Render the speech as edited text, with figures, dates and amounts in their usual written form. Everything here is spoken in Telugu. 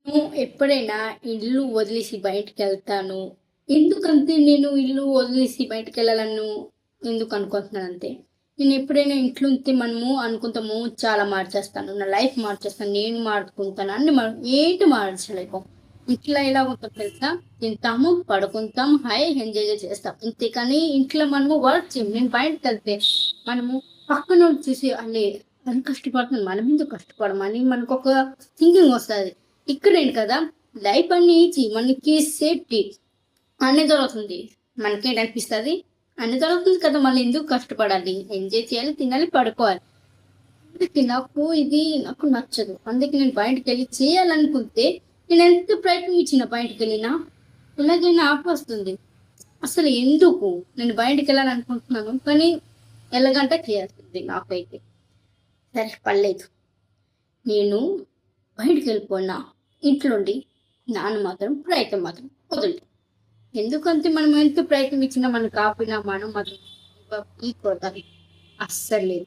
నేను ఎప్పుడైనా ఇల్లు వదిలేసి బయటికెళ్తాను. ఎందుకంటే నేను ఇల్లు వదిలేసి బయటికెళ్ళాలను ఎందుకు అనుకుంటున్నానంటే, నేను ఎప్పుడైనా ఇంట్లో ఉంటే మనము అనుకుంటాము చాలా మార్చేస్తాను. నా లైఫ్ మార్చేస్తాను. నేను మారుకుంటాను. అన్నీ ఏంటి మార్చలేము. ఇంట్లో ఎలా ఉంటదో తెలుసా? తింటాము, పడుకుంటాం, హాయిగా ఎంజాయ్‌గా చేస్తాం. అంతేకాని ఇంట్లో మనము వర్క్ చేయం. నేను బయటకెళ్తే మనము పక్కనోళ్ళు చూసి అలే తను కష్టపడుతుంది. మనమెందుకు కష్టపడమని మనకొక థింకింగ్ వస్తది. ఇక్కడేంటి కదా! లైఫ్ అనేది ఈజీ. మనకి సేఫ్టీ అన్నీ దొరుకుతుంది. మనకేంటనిపిస్తది? అన్నీ దొరుకుతుంది కదా! మళ్ళెందుకు కష్టపడాలి? ఎంజాయ్ చేయాలి, తినాలి, పడుకోవాలి. అందుకే నాకు నచ్చదు. అందుకే నేను బయటికెళ్ళి చేయాలనుకుంటే నేనెంత ప్రయత్నించినా బయటికెళ్ళినా ఎలాగైనా ఆపొస్తుంది. అసలు ఎందుకు? నేను బయటికెళ్ళాలనుకుంటున్నాను. కానీ ఎలాగంటే చేయాల్సిందే నాకైతే. సరే పర్లేదు. నేను బయటికెళ్ళిపోయినా ఇంట్లుండి నాన్న మాత్రం ప్రయత్నం మాత్రం వదలడు. ఎందుకంటే మనం ఎంత ప్రయత్నం ఇచ్చినా మనకు కాకపోయినా మనం మాత్రం ఈక్వల్ అస్సలు లేదు.